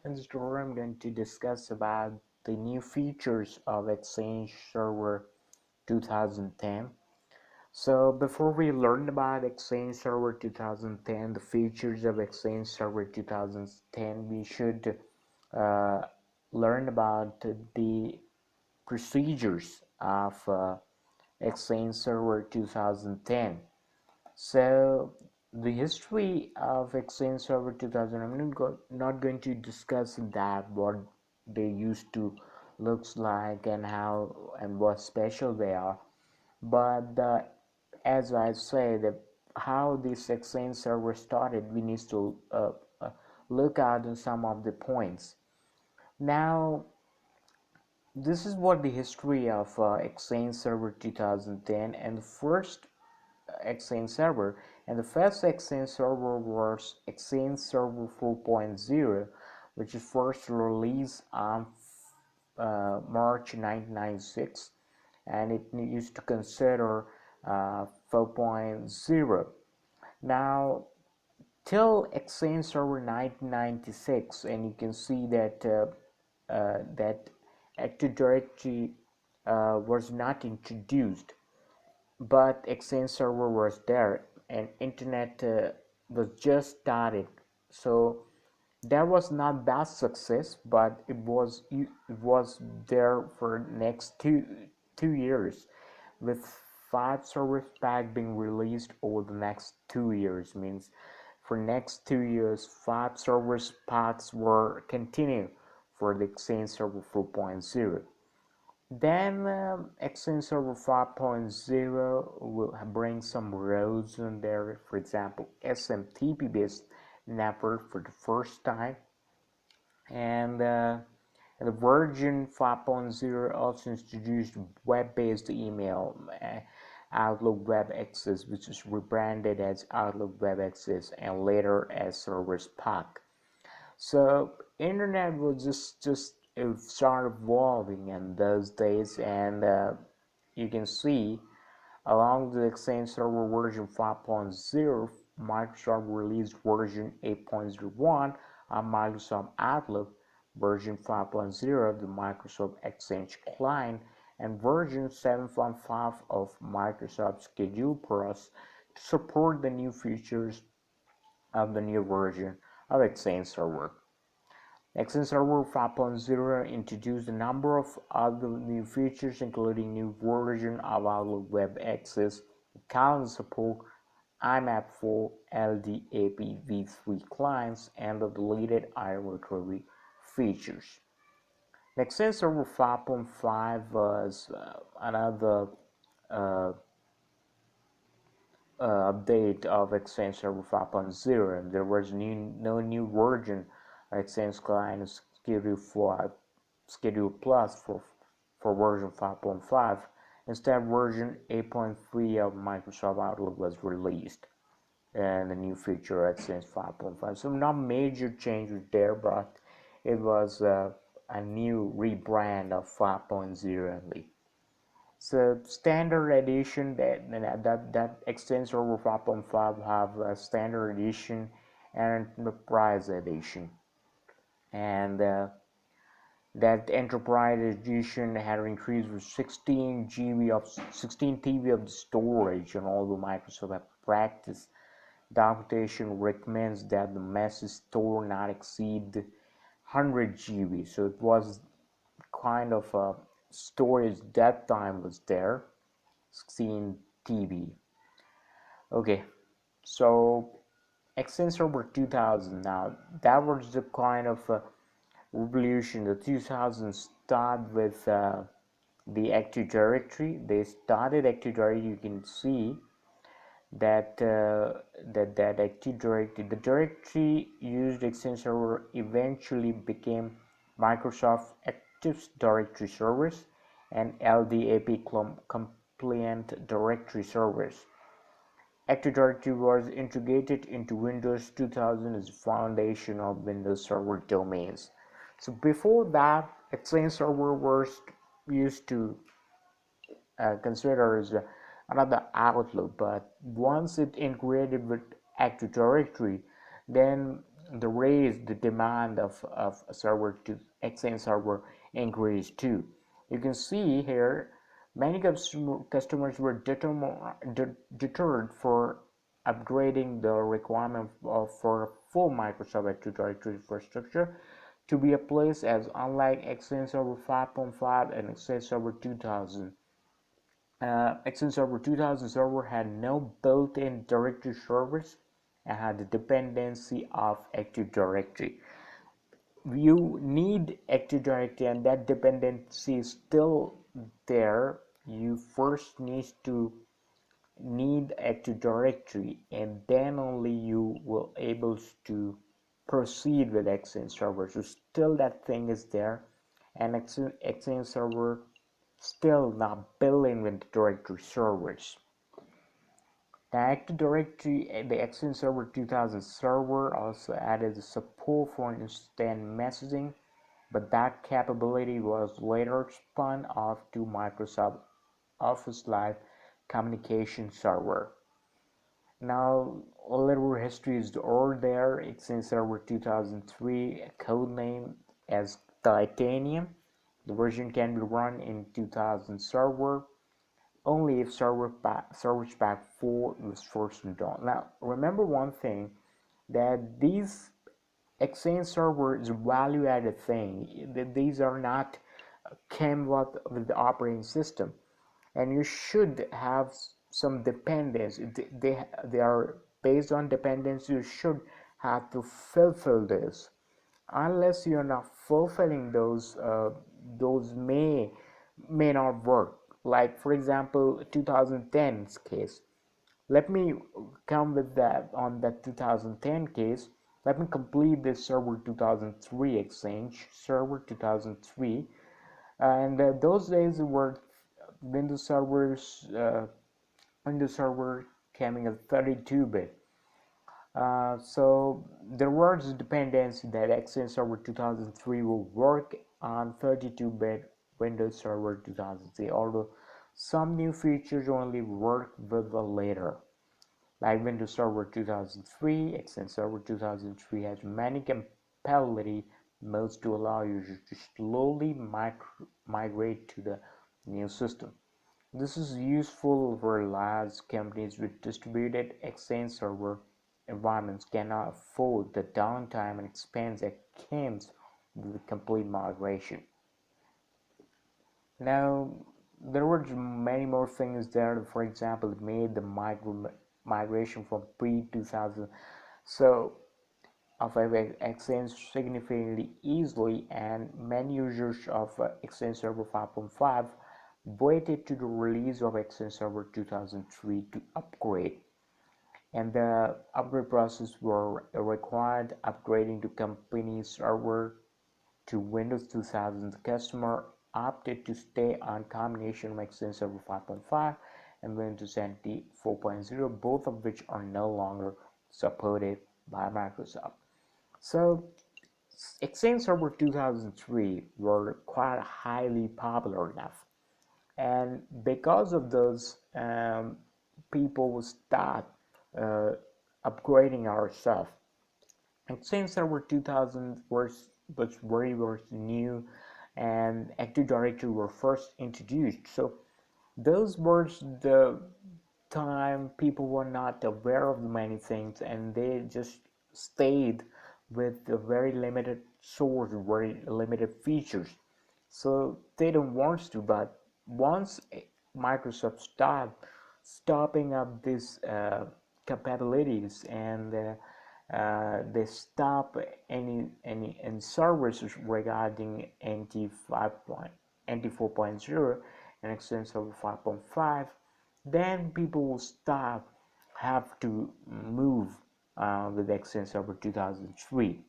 In this tutorial, I'm going to discuss about the new features of Exchange Server 2010. So before we learn about Exchange Server 2010, the features of Exchange Server 2010, we should uh, learn about the procedures of Exchange Server 2010. So the history of Exchange Server 2000, not going to discuss that, what they used to looks like and how and what special they are, but as I say that how this Exchange Server started, we need to look at some of the points. Now, this is what the history of Exchange Server 2010 and the first Exchange Server, and the first Exchange Server was Exchange Server 4.0, which is first released on March 1996, and it used to consider 4.0. Now, till Exchange Server 1996, and you can see that that Active Directory was not introduced, but Exchange Server was there, and internet was just started. So that was not that success, but it was there for next two years, with 5 service pack being released over the next 2 years. Means for next 2 years 5 service packs were continued for the Exchange Server 4.0. Then Exchange Server 5.0 will bring some roles in there, for example SMTP based network for the first time, and the version 5.0 also introduced web-based email, Outlook Web Access, which is rebranded as Outlook Web Access and later as Service Pack. So internet was just it started evolving in those days, and you can see along the Exchange Server version 5.0, Microsoft released version 8.01 on Microsoft Outlook, version 5.0 of the Microsoft Exchange Client, and version 7.5 of Microsoft Schedule Plus to support the new features of the new version of Exchange Server. Exchange Server 5.0 introduced a number of other new features, including new version of Outlook Web Access, calendar support, IMAP 4, LDAP v3 clients, and the deleted item recovery features. Exchange Server 5.5 was another uh, update of Exchange Server 5.0. There was no new version of Exchange Client Schedule Plus for version 5.5. Instead, version 8.3 of Microsoft Outlook was released, and the new feature Exchange 5.5. So not major changes there, but it was a new rebrand of 5.0 only. So standard edition, that Exchange Server 5.5 have a standard edition and enterprise edition, and that enterprise edition had increased with 16 GB of 16 TB of storage, and although Microsoft have practiced, documentation recommends that the message store not exceed 100 GB. So it was kind of a storage that time was there, 16 TB. Okay, so Exchange Server 2000. Now that was the kind of revolution. The 2000 start with the Active Directory. They started Active Directory. You can see that that Active Directory, the directory used Exchange Server, eventually became Microsoft Active Directory Service and LDAP compliant directory service. Active Directory was integrated into Windows 2000 as the foundation of Windows Server domains. So before that, Exchange Server was used to consider as another Outlook, but once it integrated with Active Directory, then the demand of server to Exchange server increased too. You can see here many customers were deterred for upgrading the requirement for full Microsoft Active Directory infrastructure to be a place as unlike Exchange Server 5.5 and Exchange Server 2000. Exchange Server 2000 server had no built-in directory servers and had the dependency of Active Directory. You need Active Directory and that dependency is still there. You first need Active Directory and then only you will able to proceed with Exchange Server. So still that thing is there and Exchange Server still not building with directory servers. The Active Directory, the Exchange Server 2000 server also added support for instant messaging, but that capability was later spun off to Microsoft Office Live Communication Server. Now, a little history is over there. Exchange Server 2003, codenamed as Titanium. The version can be run in 2000 server only if Service Pack 4 was first installed. Now, remember one thing, that these Exchange server is a value-added thing. These are not came with the operating system, and you should have some dependence. They are based on dependence. You should have to fulfill this. Unless you're not fulfilling those may not work. Like for example 2010's case, let me come with that on that 2010 case. Let me complete this server 2003 Exchange server 2003, and those days were Windows servers. Windows server came in at 32-bit. So there was dependency that Exchange Server 2003 will work on 32-bit Windows Server 2003, although some new features only work with the later. Like Windows Server 2003, Exchange Server 2003 has many compatibility modes to allow users to slowly migrate to the new system. This is useful for large companies with distributed Exchange server environments cannot afford the downtime and expense that comes with complete migration. Now, there were many more things there. For example, it made the migration from pre-2000 so of Exchange significantly easily, and many users of Exchange Server 5.5 waited to the release of Exchange Server 2003 to upgrade, and the upgrade process were required upgrading to company server to Windows 2000. The customer opted to stay on combination of Exchange Server 5.5 and Windows NT 4.0, both of which are no longer supported by Microsoft. So Exchange Server 2003 were quite highly popular enough, and because of those, people will start uh, upgrading our stuff. Exchange Server 2000 was very new, and Active Directory were first introduced. So those were the time people were not aware of many things, and they just stayed with a very limited source, very limited features. So they don't want to, but once Microsoft stopping up these capabilities, and they stop any services regarding NT 4.0 and Exchange Server 5.5, then people will stop have to move with Exchange Server 2003.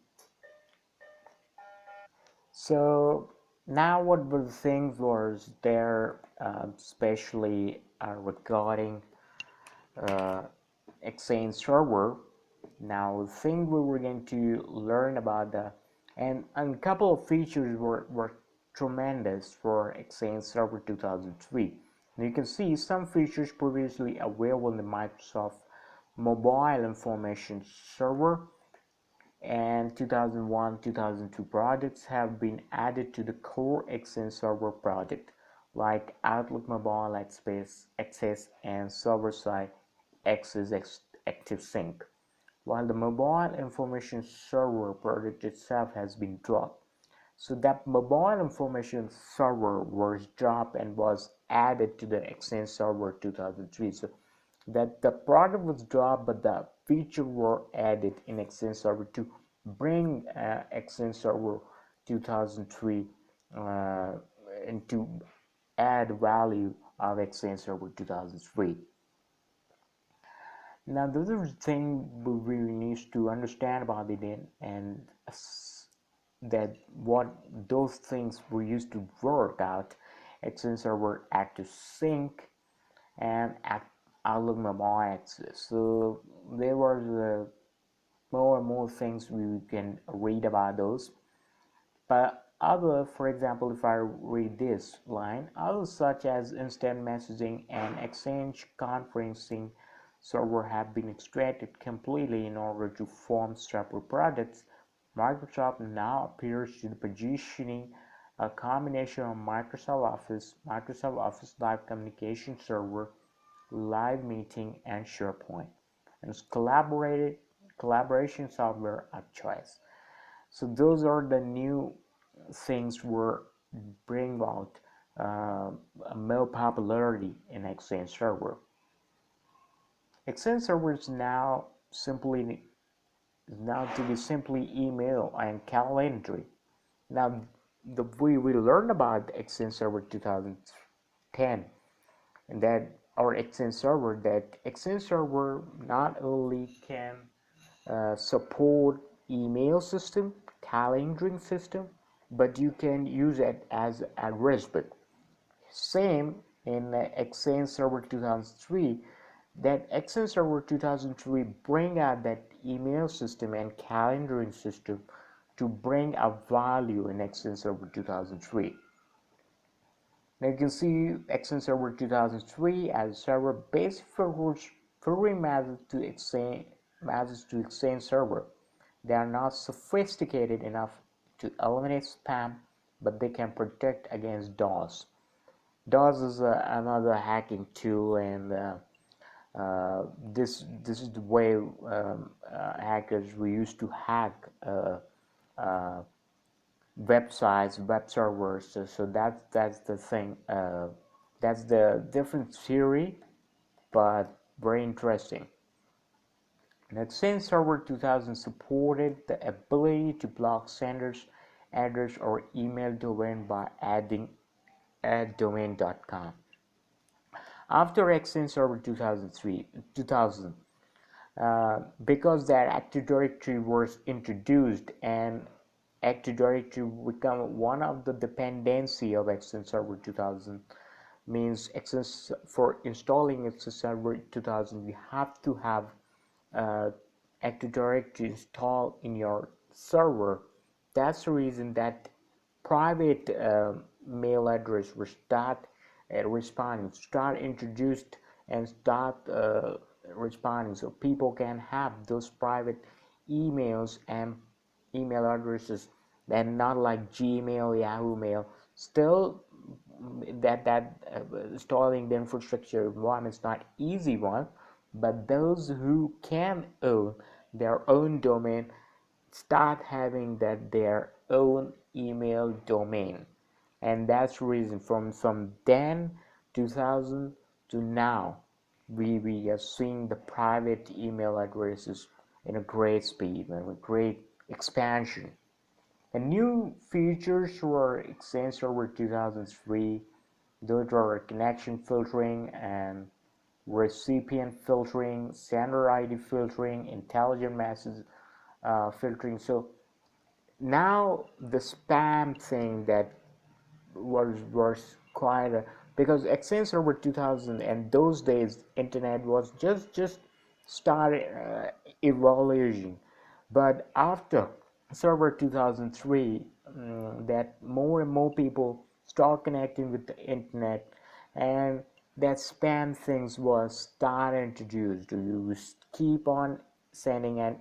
So now what were the things was there, especially regarding uh, Exchange server. Now the thing we were going to learn about and a couple of features were tremendous for Exchange Server 2003. And you can see some features previously available in the Microsoft Mobile Information Server, and 2001 2002 projects have been added to the core Exchange Server project, like Outlook Mobile Access and server-side Access ActiveSync, while the Mobile Information Server project itself has been dropped. So that Mobile Information Server was dropped and was added to the Exchange Server 2003. So that the product was dropped, but the feature were added in Exchange Server to bring Exchange Server 2003 and to add value of Exchange Server 2003. Now, the other thing we really need to understand about it and that what those things were used to work out. Exchange Server Active Sync and Outlook Mobile Access. So there was more and more things we can read about those. But other, for example, if I read this line, others such as instant messaging and Exchange conferencing server have been extracted completely in order to form separate products. Microsoft now appears to be positioning a combination of Microsoft Office Live Communication Server, Live Meeting, and SharePoint, and it's collaboration software of choice. So those are the new things we're bring out more popularity in Exchange Server. Exchange Server is now to be simply email and calendar. Now, we learned about Exchange Server 2010, and that Exchange Server not only can support email system, calendaring system, but you can use it as a REST. Same in Exchange Server 2003, that Exchange Server 2003 bring out that email system and calendaring system to bring a value in Exchange Server 2003. Now you can see Exchange Server 2003 as server-based filtering methods to Exchange Server. They are not sophisticated enough to eliminate spam, but they can protect against DOS. DOS is another hacking tool, and this is the way hackers we used to hack websites, web servers. So that's the thing. That's the different theory, but very interesting. And Exchange Server 2000 supported the ability to block senders, address, or email domain by adding domain.com. After Exchange Server 2000, because that Active Directory was introduced, and Active Directory become one of the dependency of Exchange Server 2000, means for installing Exchange Server 2000 you have to have Active Directory installed in your server. That's the reason that private mail address will start responding, start introduced, and start responding, so people can have those private emails and email addresses, and not like Gmail, Yahoo Mail. Still, that installing the infrastructure one is not easy one, but those who can own their own domain start having that their own email domain. And that's the reason from then 2000 to now we are seeing the private email addresses in a great speed and with great expansion. And new features were Exchange Server 2003. Those are connection filtering and recipient filtering, sender ID filtering, intelligent message filtering. So now the spam thing that was quite because Exchange Server 2000 and those days internet was just started evaluating, but after server 2003, that more and more people start connecting with the internet, and that spam things was started introduced. You keep on sending an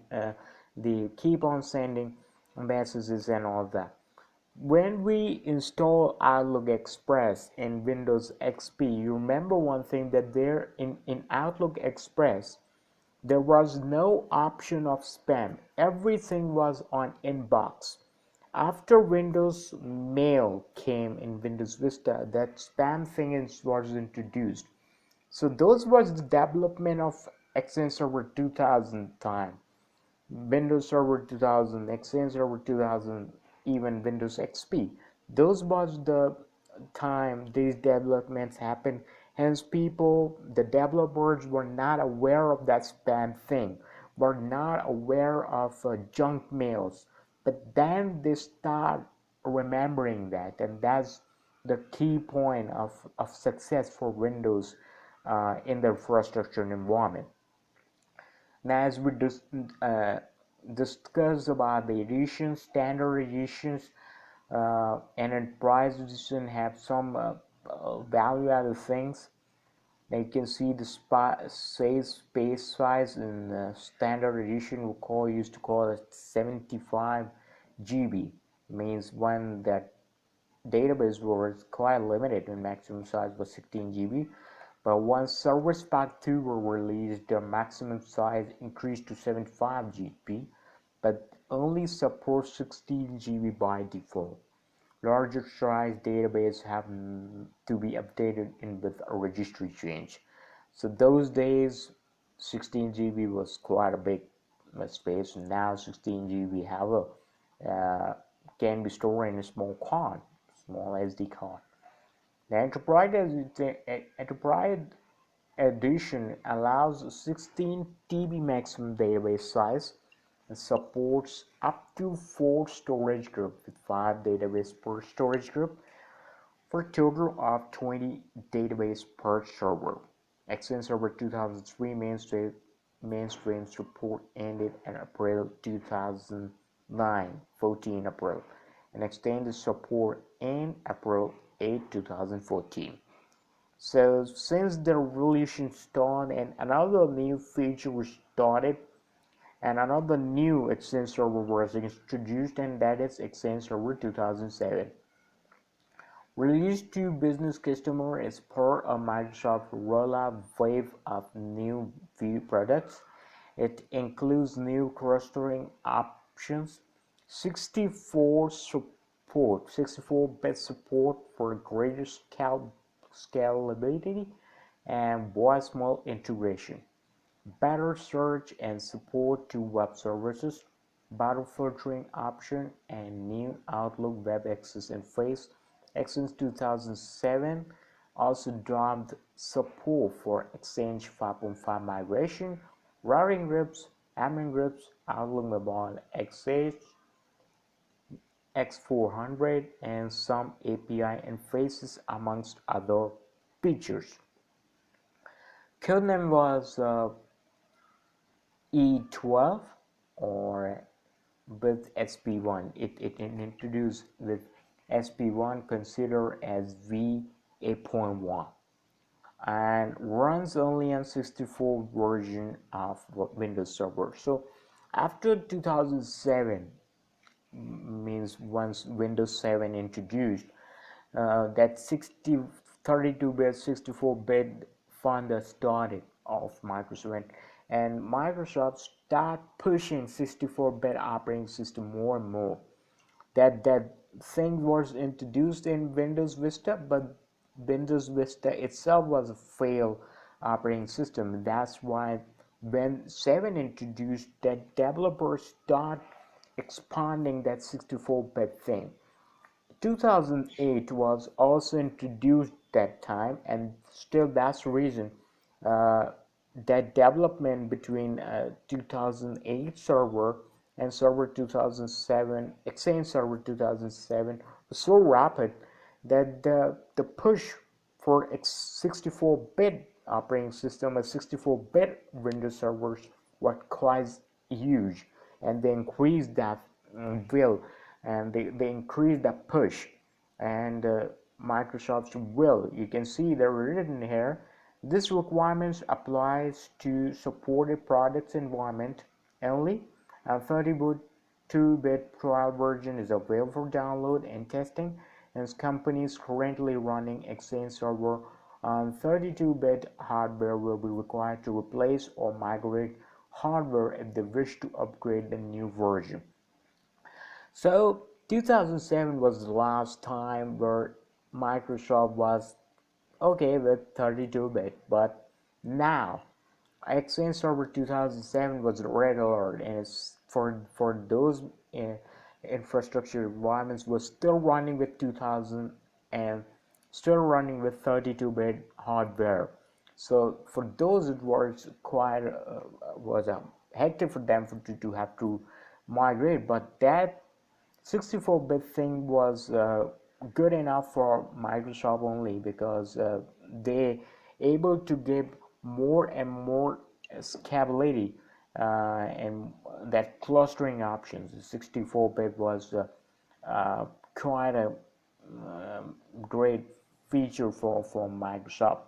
they keep on sending messages and all that. When we install Outlook Express in Windows XP, you remember one thing, that there in Outlook Express there was no option of spam. Everything was on inbox. After Windows Mail came in Windows Vista, that spam thing was introduced. So those was the development of Exchange Server 2000 time. Windows Server 2000, Exchange Server 2000, even Windows XP. Those was the time these developments happened. Hence, the developers were not aware of that spam thing, were not aware of junk mails. But then they start remembering that, and that's the key point of success for Windows in the infrastructure environment. Now, as we discussed about the editions, standard editions, and enterprise edition have some value-added things. Now you can see the space size in standard edition used to call it 75 GB. Means when that database was quite limited and maximum size was 16 GB. But once Service Pack 2 were released, the maximum size increased to 75 GB, but only supports 16 GB by default. Larger size database have to be updated in with a registry change. So those days 16 GB was quite a big space, and now 16 GB have can be stored in a small SD card. The Enterprise Edition allows 16 TB maximum database size and supports up to 4 storage groups with 5 database per storage group for a total of 20 database per server. Exchange Server 2003 mainstream support ended in April 2009, 14 April, and extended support in April 8, 2014. So since the revolution started and another new feature was started and another new Exchange Server was introduced, and that is Exchange Server 2007. Released to business customer as part of Microsoft rollout wave of new View products. It includes new clustering options, 64-bit support for greater scalability, and voicemail integration, better search and support to web services, better filtering option, and new Outlook web access interface. Exchange 2007 also dropped support for Exchange 5.5 migration, routing groups, admin groups, Outlook Mobile Exchange X400, and some API interfaces amongst other features. Codename was E12 or with SP1. It introduced with SP1 considered as V8.1 and runs only on 64 version of Windows Server. So after 2007, means once Windows 7 introduced, that 32-bit 64-bit fund started of Microsoft, and Microsoft start pushing 64-bit operating system more and more. That thing was introduced in Windows Vista, but Windows Vista itself was a failed operating system. That's why when 7 introduced, that developers start expanding that 64-bit thing. 2008 was also introduced that time, and still that's the reason that development between 2008 server and server 2007, Exchange Server 2007 was so rapid that the push for 64-bit operating system and 64-bit Windows servers was quite huge, and they increased that will, and they increased that push, and Microsoft's will. You can see they're written here. This requirements applies to supported products environment only, A 32-bit trial version is available for download and testing, and companies currently running Exchange Server on 32-bit hardware will be required to replace or migrate hardware if they wish to upgrade the new version. So 2007 was the last time where Microsoft was okay with 32-bit, but now Exchange Server 2007 was red alert, and it's for those infrastructure environments was still running with 2000 and still running with 32-bit hardware. So for those it was quite was hectic for them to have to migrate, but that 64-bit thing was good enough for Microsoft only because they able to give more and more scalability and that clustering options. 64-bit was quite a great feature for Microsoft.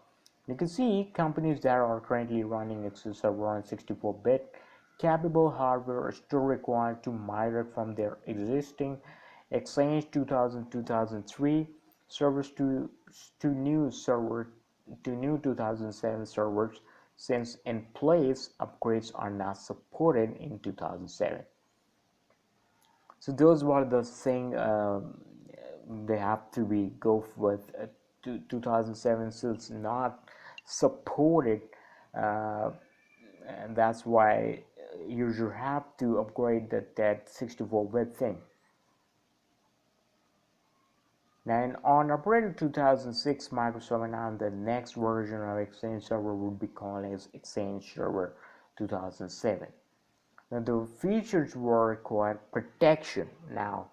You can see companies that are currently running Exchange Server on 64-bit capable hardware are still required to migrate from their existing Exchange 2000-2003 servers to new 2007 servers, since in place upgrades are not supported in 2007. So those were the thing they have to be go with 2007 since not supported, uh, and that's why you should have to upgrade that 64-bit thing. Then on April 2006, Microsoft announced the next version of Exchange Server would be called as Exchange Server 2007. Now the features were required protection. Now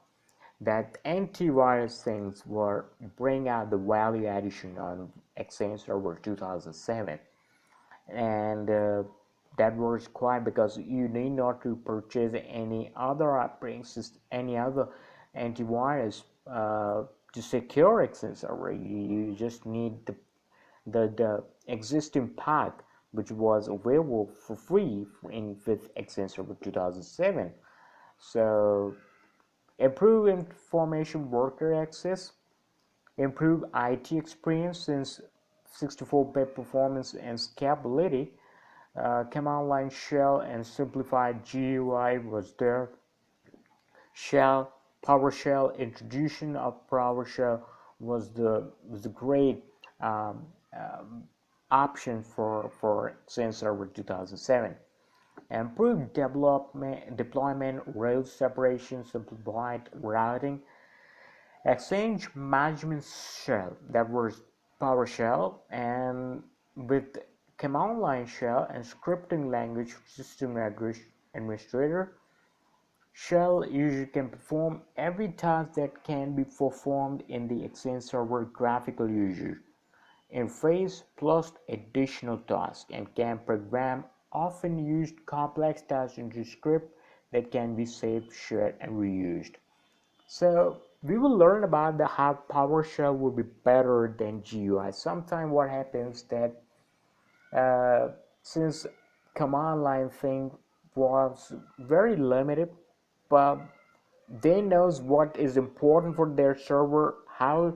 that antivirus things were bring out the value addition on Exchange Server 2007, and that was quite because you need not to purchase any other operating system, any other antivirus to secure Exchange Server. You just need the existing pack which was available for free in with Exchange Server 2007. So improve information worker access, improve IT experience since 64-bit performance and scalability, command line shell and simplified GUI was there. Shell, PowerShell, introduction of PowerShell was the great um, um, option for Exchange Server 2007. Improved deployment, role separation, simplified routing, Exchange Management Shell, that was PowerShell, and with command line shell and scripting language system administrator, Shell usually can perform every task that can be performed in the Exchange Server graphical user interface plus additional tasks, and can program often used complex tasks into script that can be saved, shared, and reused. So we will learn about the how PowerShell will be better than GUI. Sometimes what happens that uh, since command line thing was very limited, but they knows what is important for their server, how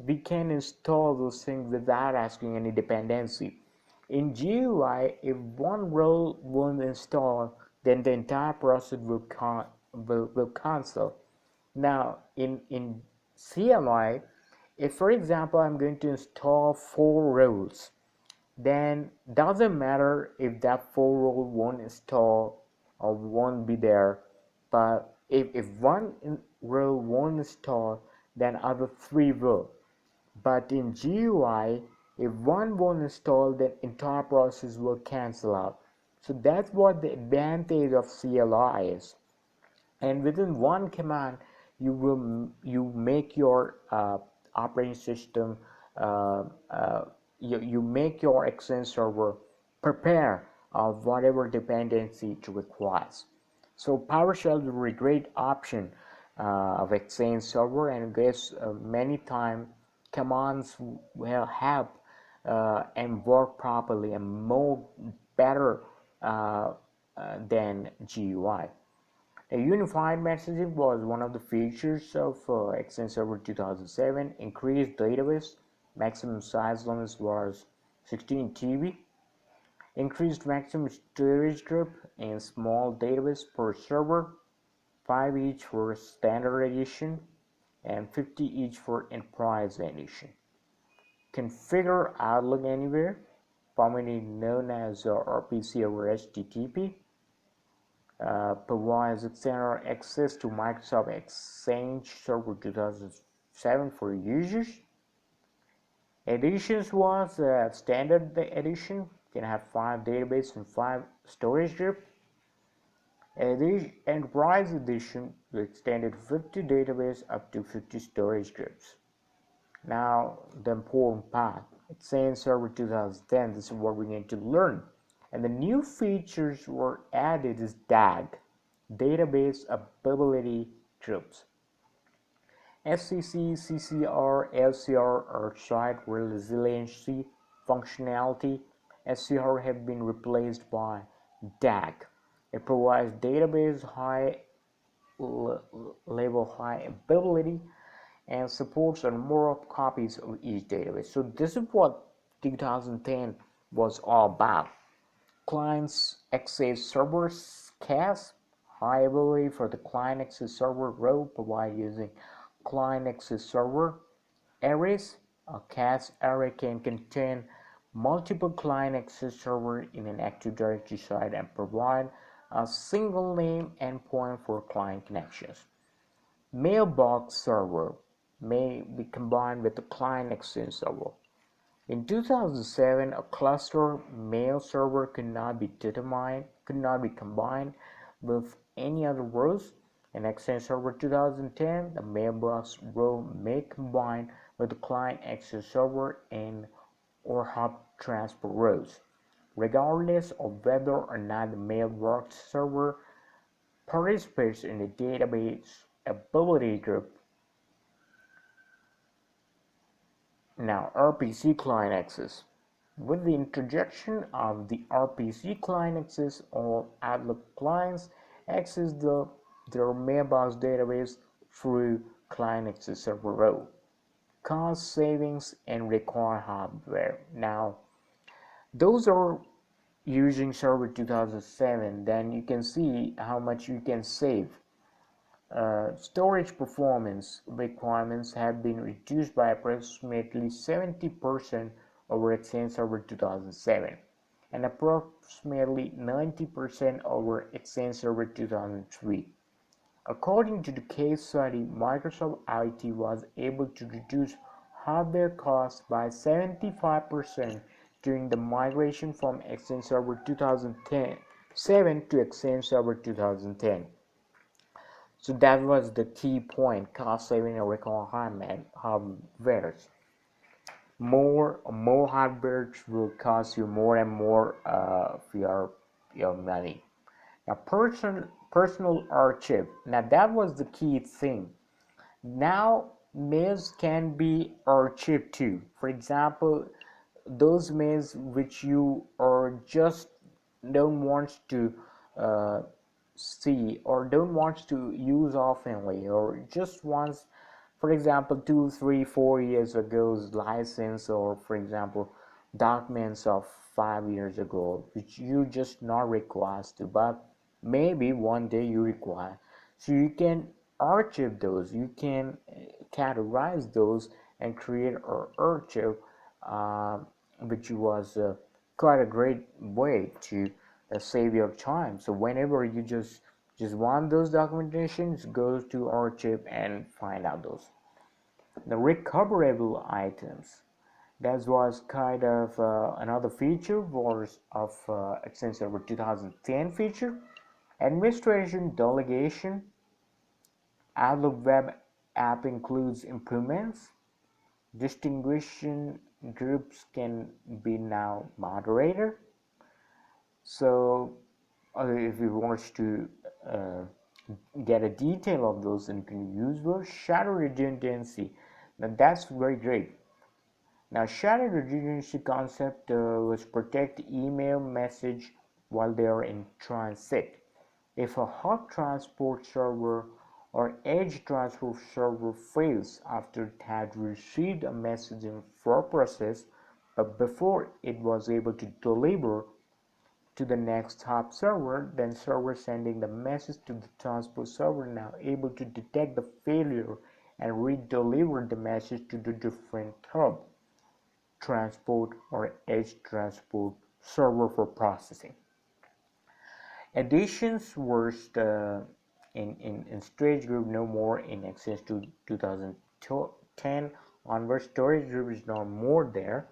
we can install those things without asking any dependency. In GUI, if one role won't install, then the entire process will cancel. Now in CLI, if for example I'm going to install 4 roles, then doesn't matter if that 4 role won't install or won't be there, but if one role won't install, then other 3 will. But in GUI, if one won't install, then entire process will cancel out. So that's what the advantage of CLI is. And within one command, you make your operating system, uh, uh, you make your Exchange Server prepare whatever dependency it requires. So PowerShell is a really great option of Exchange Server, and guess many times commands will help and work properly and more better uh, than GUI. A unified messaging was one of the features of Exchange Server 2007. Increased database, maximum size limits was 16 TB. Increased maximum storage group and small database per server, 5 each for standard edition and 50 each for enterprise edition. Configure Outlook Anywhere, formerly known as RPC over HTTP, provides external access to Microsoft Exchange Server 2007 for users. Editions was standard edition, can have 5 database and 5 storage group. Enterprise edition extended 50 database up to 50 storage groups. Now the important part, Exchange Server 2010, this is what we need to learn. And the new features were added is DAG, Database Availability Groups. SCC, CCR, LCR are site resiliency functionality. SCR have been replaced by DAG. It provides database high level high availability and supports a number of copies of each database. So this is what 2010 was all about. Clients access servers CAS, high availability for the client access server row provided using client access server arrays. A CAS array can contain multiple client access server in an Active Directory site and provide a single name endpoint for client connections. Mailbox server may be combined with the client exchange server. In 2007, a cluster mail server could not be combined with any other rows. In Exchange Server 2010, the mailbox row may combine with the client access server and or hub transfer rows, regardless of whether or not the mailbox server participates in the database availability group. Now, RPC client access. With the introduction of the RPC client access, all Outlook clients access their mailbox database through client access server row. Cost savings and require hardware. Now, those are using Server 2007. Then you can see how much you can save. Storage performance requirements have been reduced by approximately 70% over Exchange Server 2007 and approximately 90% over Exchange Server 2003. According to the case study, Microsoft IT was able to reduce hardware costs by 75% during the migration from Exchange Server 2007 to Exchange Server 2010. So that was the key point, cost saving and requirement hardware. More hardware will cost you more and more for your money. Now personal archive. Now that was the key thing. Now mails can be archived too. For example, those mails which you are just don't want to uh, see or don't want to use oftenly, or just once, for example 2 3 4 years ago's license, or for example documents of 5 years ago which you just not require to, but maybe one day you require. So you can archive those, you can categorize those and create an archive, uh, which was quite a great way to save your time. So whenever you just want those documentations, go to archive and find out those. The recoverable items, that was kind of another feature was of Exchange Server 2010 feature. Administration delegation. Outlook web app includes improvements. Distinguishing groups can be now moderator. So if you want to uh, get a detail of those, and can use those. Shadow redundancy. Now that's very great. Now shadow redundancy concept was protect email message while they are in transit. If a hub transport server or edge transport server fails after it had received a message in for process, but before it was able to deliver to the next hop server, then server sending the message to the transport server now able to detect the failure and re-deliver the message to the different hub, transport or edge transport server for processing. Additions were in storage group no more in Exchange to 2010 onward. Storage group is no more there,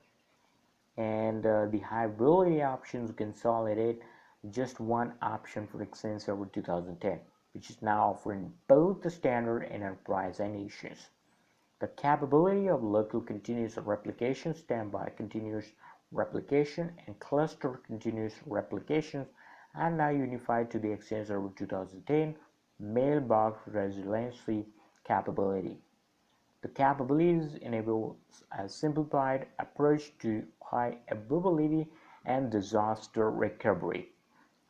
and the high availability options consolidate just one option for Exchange Server 2010, which is now offering both the standard and enterprise editions. The capability of local continuous replication, standby continuous replication, and cluster continuous replications are now unified to the Exchange Server 2010 mailbox resiliency capability. The capabilities enable a simplified approach to high availability and disaster recovery.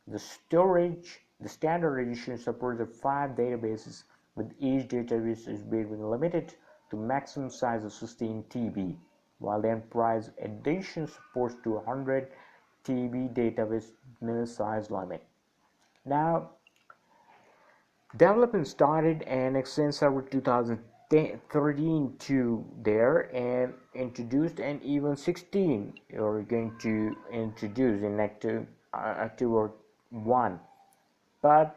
The standard edition supports 5 databases, with each database is being limited to maximum size of 16 TB, while the enterprise edition supports 200 TB database size limit. Now, development started and Exchange Server 2013 to there and introduced, and even 16 are going to introduce in October 1. But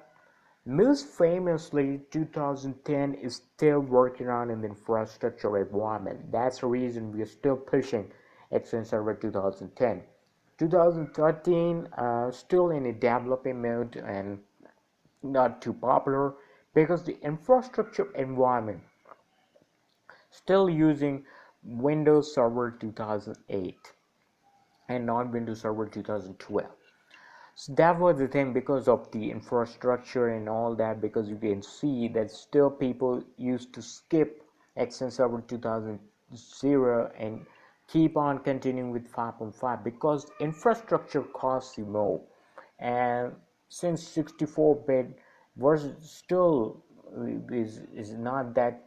most famously, 2010 is still working on in the infrastructure environment. That's the reason we are still pushing Exchange Server 2010. 2013 still in a developing mode and not too popular because the infrastructure environment still using Windows Server 2008 and not Windows Server 2012. So that was the thing, because of the infrastructure and all that, because you can see that still people used to skip Exchange Server 2000 and keep on continuing with 5.5 because infrastructure costs you more. And since 64-bit was still is not that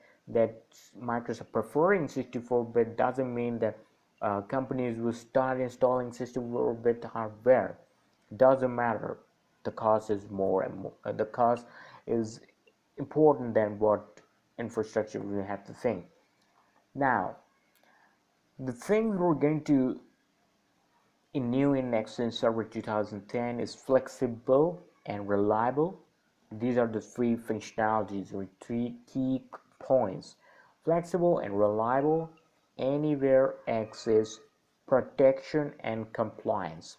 Microsoft preferring 64-bit doesn't mean that companies will start installing 64-bit hardware. Doesn't matter, the cost is more and more, the cost is important than what infrastructure we have to think. Now, the thing we're going to new in Exchange Server 2010 is flexible and reliable. These are the three functionalities or three key points: flexible and reliable, anywhere access, protection, and compliance.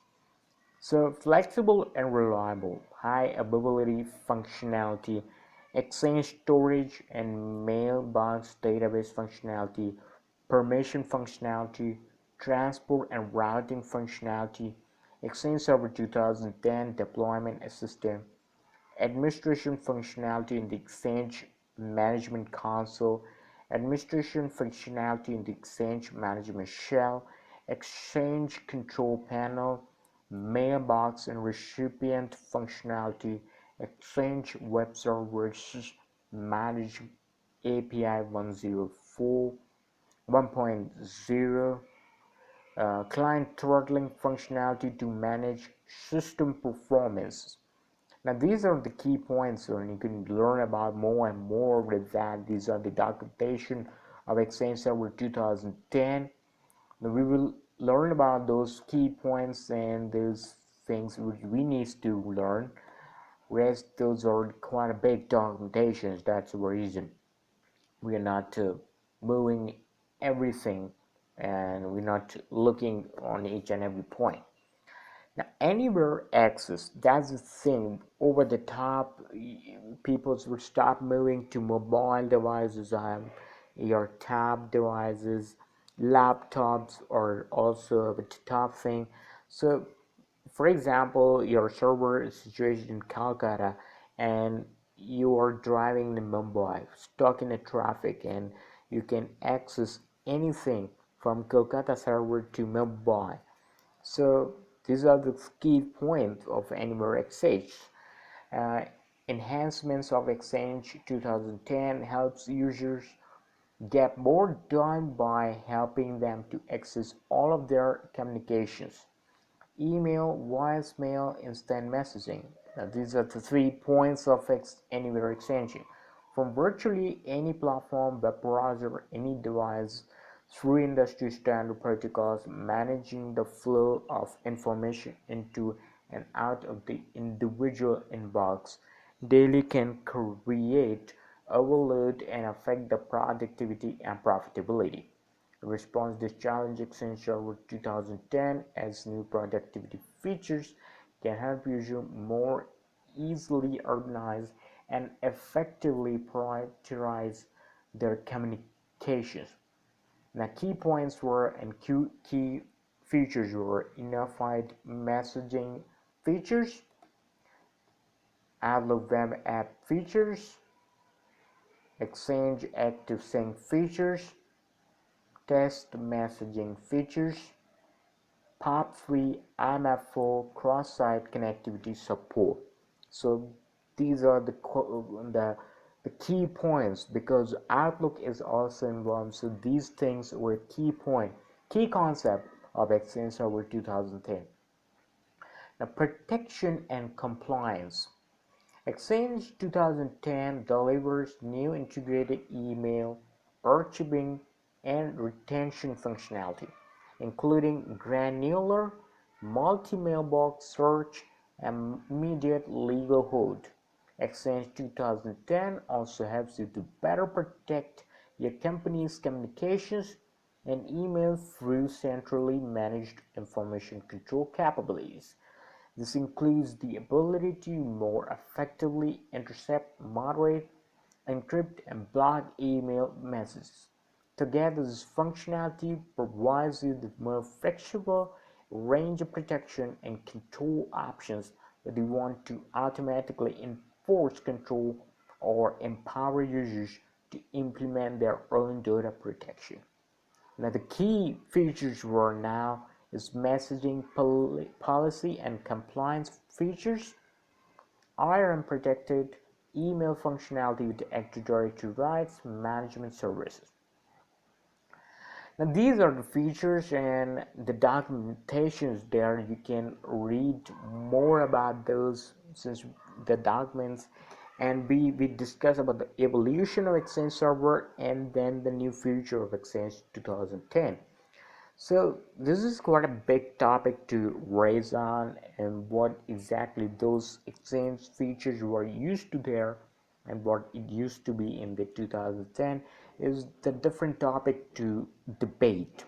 So flexible and reliable, high availability functionality, Exchange storage and mailbox database functionality, permission functionality, transport and routing functionality, Exchange Server 2010 deployment assistant, administration functionality in the Exchange Management Console, administration functionality in the Exchange Management Shell, Exchange Control Panel, mailbox and recipient functionality, Exchange Web Services Manage API 104, 1.0, client throttling functionality to manage system performance. Now these are the key points, and you can learn about more and more with that. These are the documentation of Exchange Server 2010. Now we will learn about those key points and those things which we need to learn. Whereas those are quite a big documentations. That's the reason we are not moving everything, and we're not looking on each and every point. Now, anywhere access, that's the thing. Over the top, people will stop moving to mobile devices, your tab devices, laptops, or also the top thing. So, for example, your server is situated in Calcutta and you are driving in Mumbai, stuck in the traffic, and you can access anything from Kolkata server to Mumbai. So These are the key points of Anywhere Exchange. Uh, Enhancements of Exchange 2010 helps users get more done by helping them to access all of their communications: email, voicemail, instant messaging. Now, these are the 3 points of Anywhere extension. From virtually any platform, web browser, any device, through industry standard protocols, managing the flow of information into and out of the individual inbox daily can create overload and affect the productivity and profitability. In response to this challenge, Exchange Server 2010 as new productivity features can help users more easily organize and effectively prioritize their communications. Now, key points were and key features were unified messaging features, Outlook web app features, Exchange Active Sync features, text messaging features, POP3 IMAP4 cross-site connectivity support. So these are the key points, because Outlook is also involved. So these things were key concept of Exchange Server 2010. Now, protection and compliance. Exchange 2010 delivers new integrated email, archiving, and retention functionality, including granular multi-mailbox search and immediate legal hold. Exchange 2010 also helps you to better protect your company's communications and email through centrally managed information control capabilities. This includes the ability to more effectively intercept, moderate, encrypt, and block email messages. Together, this functionality provides you with more flexible range of protection and control options whether you want to automatically enforce control or empower users to implement their own data protection. Now, the key features were now is messaging policy and compliance features, IRM protected email functionality with Active Directory rights management services. Now, these are the features and the documentations there. You can read more about those since the documents, and we discuss about the evolution of Exchange Server and then the new future of Exchange 2010. So this is quite a big topic to raise on, and what exactly those Exchange features were used to there and what it used to be in the 2010 is the different topic to debate.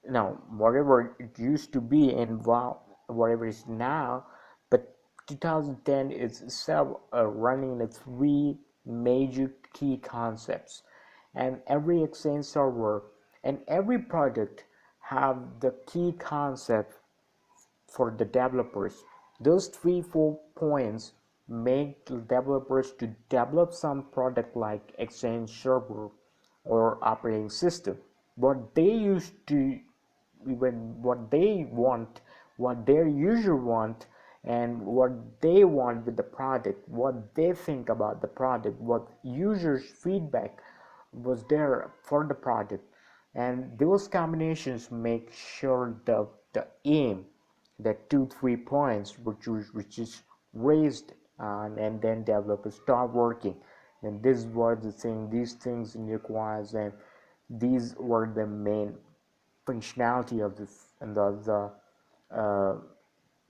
Now, whatever it used to be and whatever is now, but 2010 is itself running the 3 major key concepts, and every Exchange server and every product have the key concept for the developers. Those 3 4 points make the developers to develop some product like Exchange server or operating system. What they used to even what they want, what their user want, and what they want with the product, what they think about the product, what users feedback was there for the product, and those combinations make sure the aim, that 2 3 points which is raised and then developers start working, and this was the thing, these things requires, and these were the main functionality of this and uh,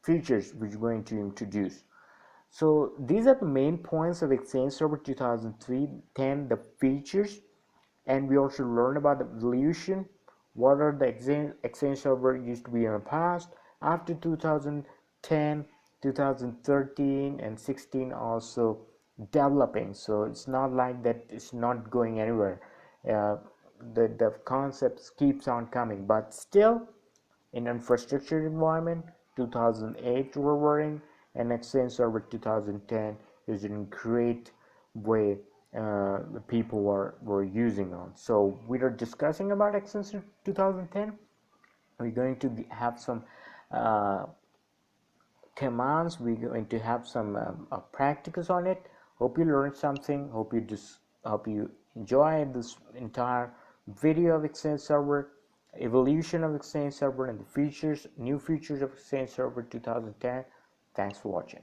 features which we're going to introduce. So these are the main points of Exchange Server 2010, the features, and we also learn about the evolution. What are the Exchange Server used to be in the past, after 2010, 2013, and 16 also developing. So it's not like that it's not going anywhere. Uh, the concepts keeps on coming, but still in infrastructure environment 2008 we're running, and Exchange Server 2010 is in great way the people were using on. So we are discussing about Exchange 2010. We're going to have some uh, commands. We're going to have some practicals on it. Hope you learned something. Hope you enjoy this entire video of Exchange Server, evolution of Exchange Server, and the features, new features of Exchange Server 2010. Thanks for watching.